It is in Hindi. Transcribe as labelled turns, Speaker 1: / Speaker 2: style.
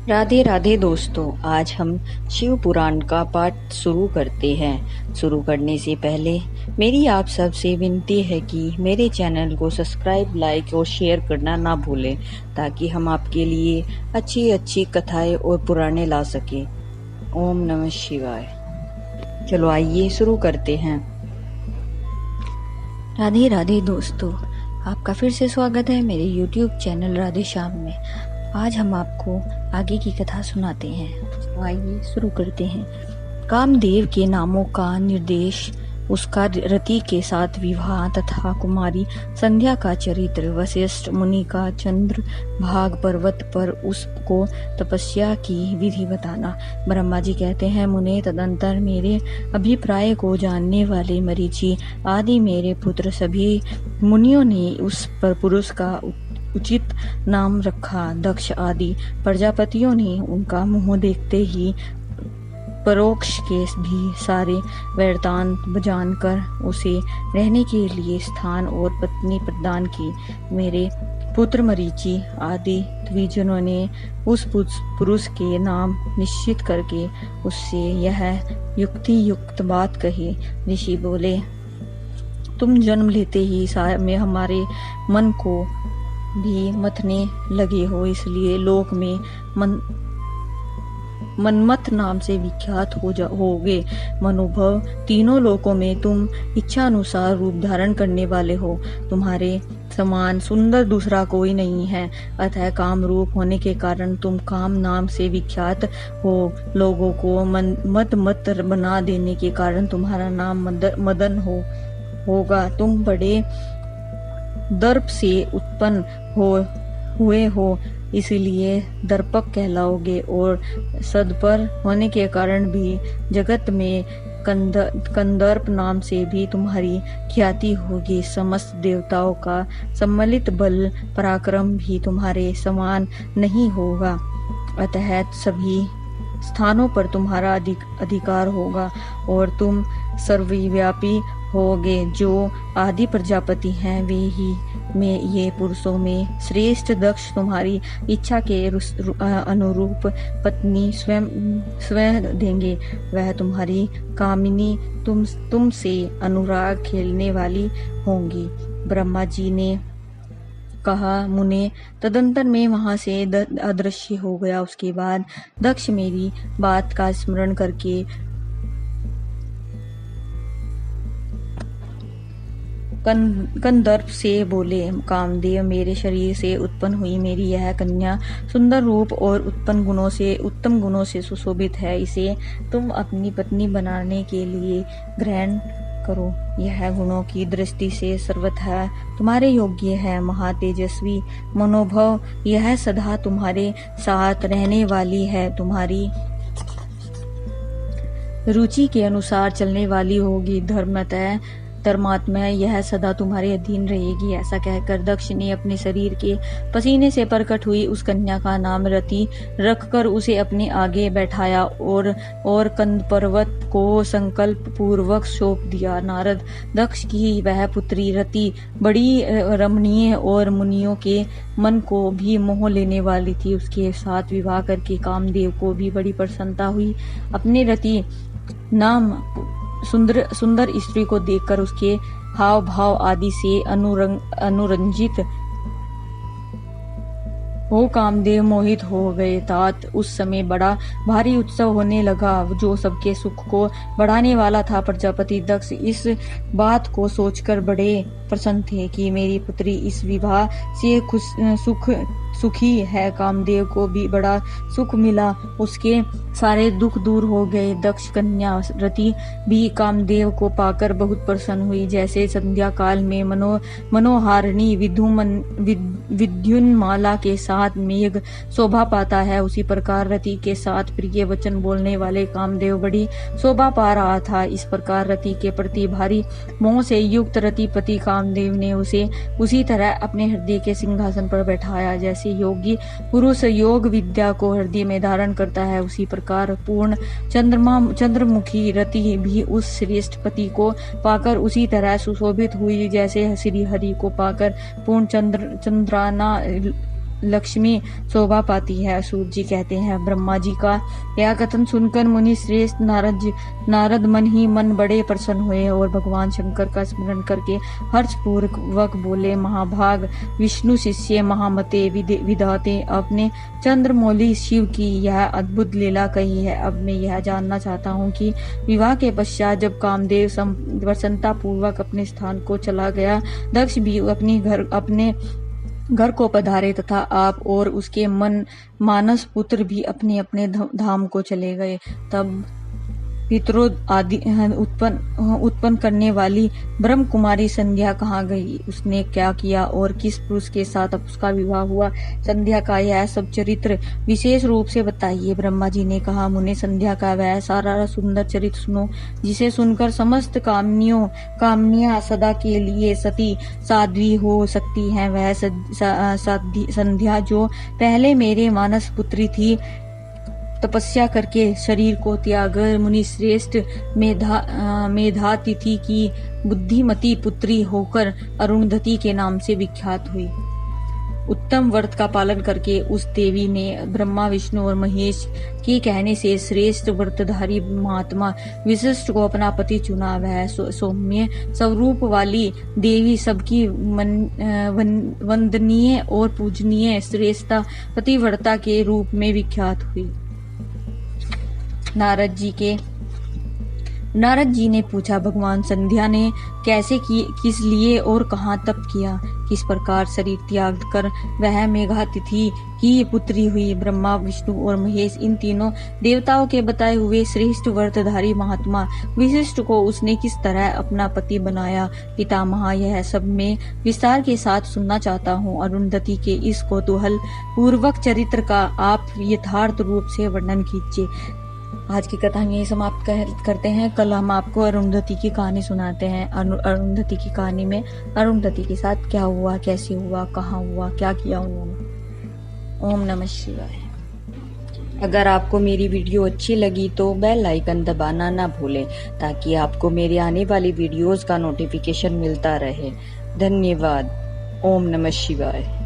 Speaker 1: राधे राधे दोस्तों। आज हम शिव पुराण का पाठ शुरू करते हैं। शुरू करने से पहले मेरी आप सबसे विनती है कि मेरे चैनल को सब्सक्राइब, लाइक और शेयर करना ना भूलें, ताकि हम आपके लिए अच्छी अच्छी कथाएं और पुराणे ला सकें। ओम नमः शिवाय। चलो आइए शुरू करते हैं। राधे राधे दोस्तों, आपका फिर से स्वागत है मेरे YouTube चैनल राधे श्याम में। आज हम आपको आगे की कथा सुनाते हैं। तो आइए शुरू करते हैं। कामदेव के नामों का निर्देश, उसका रति के साथ विवाह तथा कुमारी संध्या का चरित्र, वशिष्ठ मुनि का चंद्र भाग पर्वत पर उसको तपस्या की विधि बताना। ब्रह्मा जी कहते हैं, मुने तदंतर मेरे अभिप्राय को जानने वाले मरीचि आदि मेरे पुत्र सभी मुनियों ने उस पर पुरुष का उचित नाम रखा। दक्ष आदि प्रजापतियों ने उनका मुंह देखते ही परोक्ष के भी सारे वृत्तांत जानकर उसे रहने के लिए स्थान और पत्नी प्रदान की। मेरे पुत्र मरीचि आदि द्विजनों ने उस पुरुष के नाम निश्चित करके उससे यह युक्ति युक्त बात कही। ऋषि बोले, तुम जन्म लेते ही में हमारे मन को भी मथने लगे हो, इसलिए लोक में मनमथ नाम से विख्यात होगे। मनोभव तीनों लोकों में तुम इच्छा अनुसार रूप धारण करने वाले हो। तुम्हारे समान सुंदर दूसरा कोई नहीं है, अतः काम रूप होने के कारण तुम काम नाम से विख्यात हो। लोगों को मत बना देने के कारण तुम्हारा नाम मदन होगा। तुम बड़े दर्प से उत्पन्न हुए हो, इसलिए दर्पक कहलाओगे, और सदपर होने के कारण भी जगत में कंदर्प नाम से भी तुम्हारी ख्याति होगी। समस्त देवताओं का सम्मिलित बल पराक्रम भी तुम्हारे समान नहीं होगा, अतः सभी स्थानों पर तुम्हारा अधिकार होगा और तुम सर्वव्यापी होगे। जो आदि प्रजापति हैं वे ही में ये पुरुषों में श्रेष्ठ दक्ष तुम्हारी इच्छा के अनुरूप पत्नी स्वयं देंगे। वह तुम्हारी कामिनी तुमसे अनुराग खेलने वाली होंगी। ब्रह्मा जी ने कहा, मुने तदंतर में वहां से अदृश्य हो गया। उसके बाद दक्ष मेरी बात का स्मरण करके कंदर्प से बोले, कामदेव, मेरे शरीर से उत्पन्न हुई मेरी यह कन्या सुंदर रूप और उत्तम गुणों से सुशोभित है। इसे तुम अपनी पत्नी बनाने के लिए ग्रहण करो। यह गुणों की दृष्टि से सर्वथा तुम्हारे योग्य है। महातेजस्वी मनोभव यह सदा तुम्हारे साथ रहने वाली है। तुम्हारी रुचि के अनुसार चलने वाली होगी। धर्मात्मा यह सदा तुम्हारे अधीन रहेगी। ऐसा कहकर दक्ष ने अपने शरीर के पसीने से प्रकट हुई उस कन्या का नाम रति रखकर उसे अपने आगे बैठाया और कंद पर्वत को संकल्प पूर्वक सौंप दिया। नारद, दक्ष की वह पुत्री रति बड़ी रमणीय और मुनियों के मन को भी मोह लेने वाली थी। उसके साथ विवाह करके कामदेव को भी बड़ी प्रसन्नता हुई। अपने रति नाम सुंदर स्त्री को देखकर उसके हाव भाव आदि से अनुरंजित हो कामदेव मोहित हो गए। तात उस समय बड़ा भारी उत्सव होने लगा, जो सबके सुख को बढ़ाने वाला था। प्रजापति दक्ष इस बात को सोचकर बड़े प्रसन्न थे कि मेरी पुत्री इस विवाह से सुखी है। कामदेव को भी बड़ा सुख मिला, उसके सारे दुख दूर हो गए। दक्ष कन्या रति भी कामदेव को पाकर बहुत प्रसन्न हुई। जैसे संध्या काल में मनोहारिणी विद्युन्माला के साथ मेघ शोभा पाता है, उसी प्रकार रति के साथ प्रिय वचन बोलने वाले कामदेव बड़ी शोभा पा रहा था। इस प्रकार रति के प्रति भारी मोह से युक्त रतिपति कामदेव ने उसे उसी तरह अपने हृदय के सिंहासन पर बैठाया। जैसे योगी पुरुष योग विद्या को हृदय में धारण करता है, उसी प्रकार पूर्ण चंद्रमुखी रति भी उस श्रेष्ठ पति को पाकर उसी तरह सुशोभित हुई, जैसे श्री हरि को पाकर पूर्ण चंद्राना लक्ष्मी शोभा पाती है। सूत जी कहते हैं, ब्रह्मा जी का यह कथन सुनकर मुनि श्रेष्ठ नारद मन ही मन बड़े प्रसन्न हुए और भगवान शंकर का स्मरण करके हर्षपूर्वक बोले, महाभाग विष्णु शिष्य महामते विधाते, आपने चंद्रमौली शिव की यह अद्भुत लीला कही है। अब मैं यह जानना चाहता हूँ कि विवाह के पश्चात जब कामदेव प्रसन्नता पूर्वक अपने स्थान को चला गया, दक्ष भी अपने घर को पधारे तथा आप और उसके मानस पुत्र भी अपने अपने धाम को चले गए, तब पितरों आदि उत्पन्न करने वाली ब्रह्म कुमारी संध्या कहाँ गई? उसने क्या किया और किस पुरुष के साथ उसका विवाह हुआ? संध्या का यह सब चरित्र विशेष रूप से बताइए। ब्रह्मा जी ने कहा, मुने संध्या का वह सारा सुंदर चरित्र सुनो, जिसे सुनकर समस्त कामनियां सदा के लिए सती साध्वी हो सकती हैं। वह संध्या जो पहले मेरे मानस पुत्री थी, तपस्या करके शरीर को त्याग मुनि श्रेष्ठ मेधातिथि की बुद्धिमती पुत्री होकर अरुंधति के नाम से विख्यात हुई। उत्तम व्रत का पालन करके उस देवी ने ब्रह्मा विष्णु और महेश के कहने से श्रेष्ठ व्रतधारी महात्मा विशिष्ट को अपना पति चुना। वह सौम्य स्वरूप वाली देवी सबकी वंदनीय और पूजनीय श्रेष्ठ पतिव्रता के रूप में विख्यात हुई। नारद जी ने पूछा, भगवान संध्या ने कैसे किस लिए और कहाँ तप किया? किस प्रकार शरीर त्याग कर वह मेघातिथि की पुत्री हुई? ब्रह्मा विष्णु और महेश इन तीनों देवताओं के बताए हुए श्रेष्ठ व्रतधारी महात्मा विशिष्ट को उसने किस तरह अपना पति बनाया? पितामह, यह सब मैं विस्तार के साथ सुनना चाहता हूँ। अरुंधति के इस कौतूहल पूर्वक चरित्र का आप यथार्थ रूप से वर्णन कीजिए। आज की कथा यही समाप्त करते हैं। कल हम आपको अरुंधति की कहानी सुनाते हैं। अरुंधति की कहानी में अरुंधति के साथ क्या हुआ, कैसे हुआ, कहाँ हुआ, क्या किया उन्होंने। ओम नमः शिवाय। अगर आपको मेरी वीडियो अच्छी लगी तो बेल आइकन दबाना ना भूलें, ताकि आपको मेरी आने वाली वीडियोस का नोटिफिकेशन मिलता रहे। धन्यवाद। ओम नमः शिवाय।